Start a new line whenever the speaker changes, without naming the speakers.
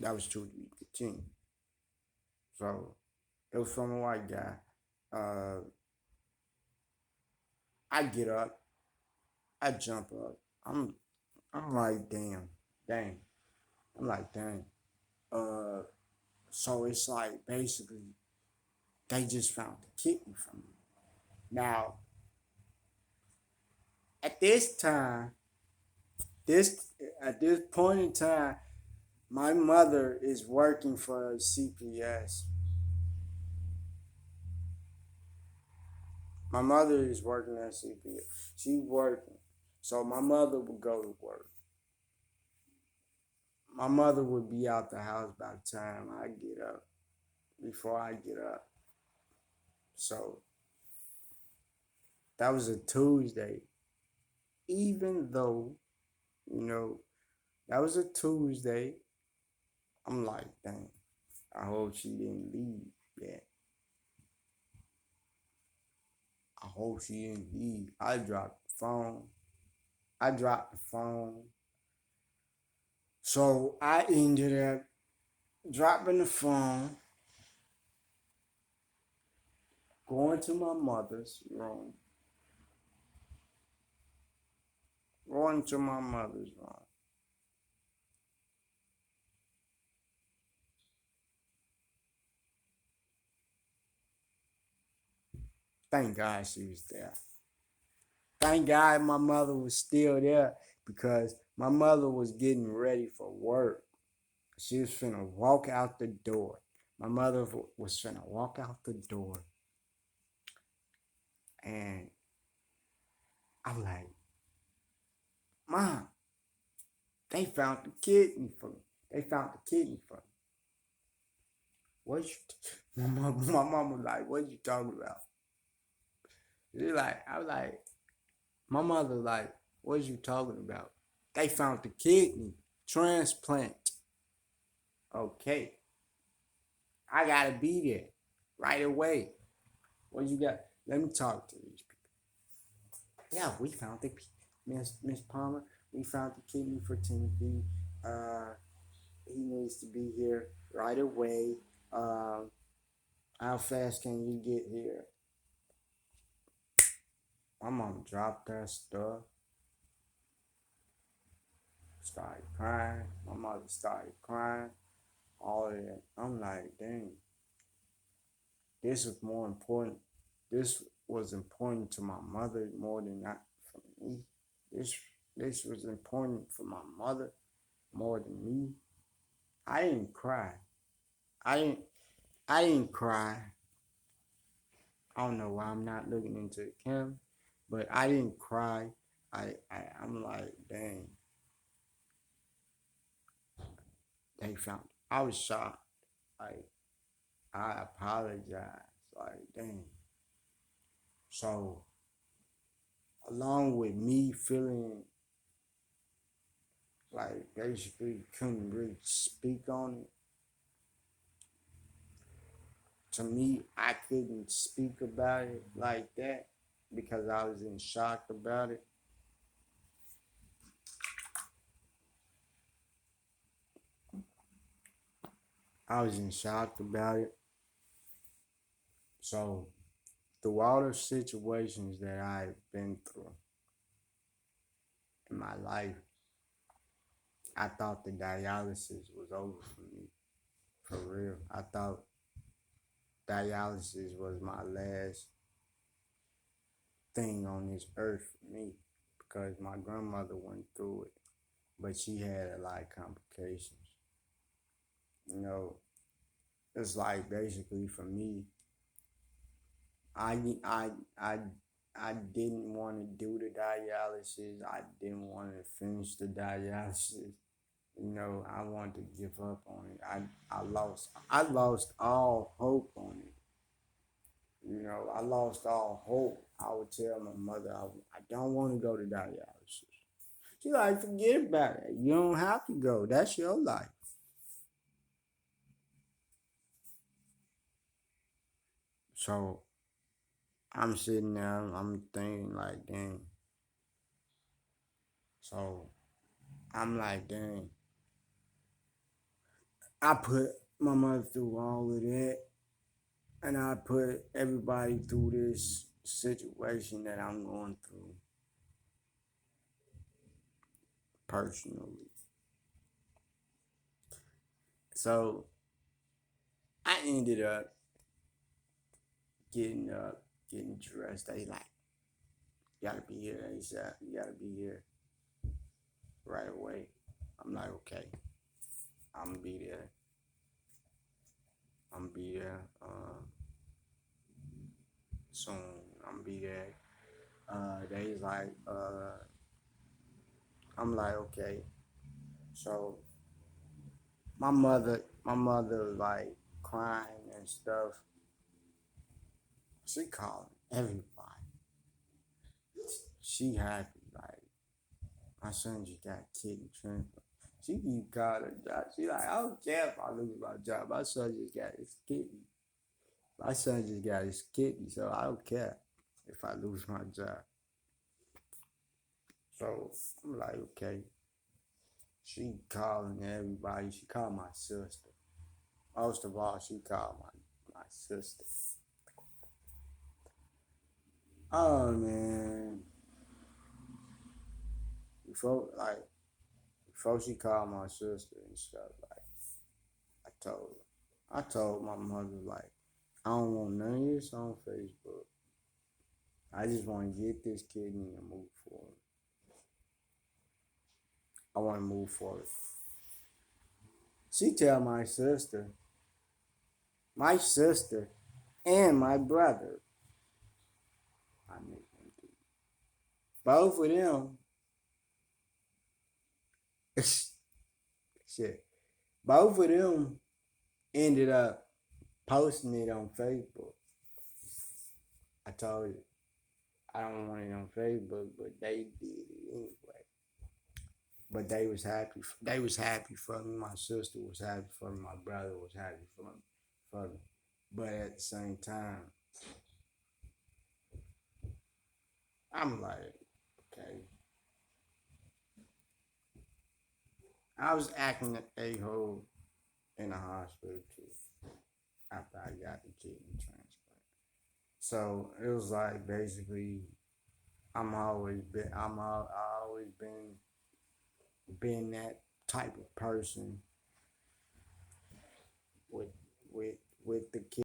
That was to be continued. So it was from a white guy. Uh, I get up, I jump up. I'm I'm like, dang. I'm like, dang. Uh, so it's like basically they just found the kidney from me. Now, at this time, this at this point in time, my mother is working for CPS. My mother is working at CPS. She's working. So my mother would go to work. My mother would be out the house by the time I get up, before I get up. So that was a Tuesday. Even though, you know, that was a Tuesday, I'm like, dang, I hope she didn't leave yet. I hope she didn't leave. I dropped the phone. I dropped the phone. So I ended up dropping the phone, going to my mother's room, going to my mother's room. Thank God she was there. Thank God my mother was still there because my mother was getting ready for work. She was finna walk out the door. My mother was finna walk out the door. And I'm like, Mom, they found the kidney for me. They found the kidney for me. What you my mom was like, what you talking about? She like, I was like, my mother like, what you talking about? They found the kidney transplant. Okay, I gotta be there right away. What you got? Let me talk to these people. Yeah, we found the Miss Palmer. We found the kidney for Timothy. Uh, he needs to be here right away. Uh, how fast can you get here? My mom dropped her stuff, started crying. My mother started crying. All of that. I'm like, dang, this was more important. This was important to my mother more than not for me. This this was important for my mother more than me. I didn't cry. I didn't I didn't cry. I don't know why I'm not looking into the camera, but I didn't cry. I'm like, dang, they found it. I was shocked. Like, I apologize. Like, dang. So along with me feeling like basically couldn't really speak on it, to me, I couldn't speak about it like that because I was in shock about it. I was in shock about it. So through all the situations that I've been through in my life, I thought the dialysis was over for me. For real. I thought dialysis was my last thing on this earth for me because my grandmother went through it, but she had a lot of complications. You know, it's like basically for me, I I I I didn't want to do the dialysis. I didn't want to finish the dialysis. You know, I wanted to give up on it. I lost all hope on it. You know, I lost all hope. I would tell my mother, I don't want to go to dialysis. She like, forget about it. You don't have to go. That's your life. So I'm sitting there, I'm thinking like, dang. So I'm like, dang. I put my mother through all of that, and I put everybody through this situation that I'm going through personally. So I ended up getting up, getting dressed. They like, you gotta be here ASAP. You gotta be here right away. I'm like, okay, I'm gonna be there. I'm gonna be there soon. I'm gonna be there. They like, I'm like, okay. So my mother like crying and stuff. She calling everybody. She happy like my son just got kidney transplant. She keep calling her job. She like, I don't care if I lose my job. My son just got his kidney. My son just got his kidney, so I don't care if I lose my job. So I'm like, okay. She calling everybody. She called my sister. Most of all, she called my sister. Oh man. Before like before she called my sister and stuff, like I told her. I told my mother like I don't want none of this on Facebook. I just want to get this kidney and move forward. I want to move forward. She tell my sister, and my brother. I make them do. Both of them, shit. Both of them ended up posting it on Facebook. I told you I don't want it on Facebook, but they did it anyway. But they was happy. They was happy for me. My sister was happy for me. My brother was happy for me. For me. But at the same time, I'm like, okay. I was acting a hole in the hospital too after I got the kidney transplant. So it was like basically I always been that type of person with with with the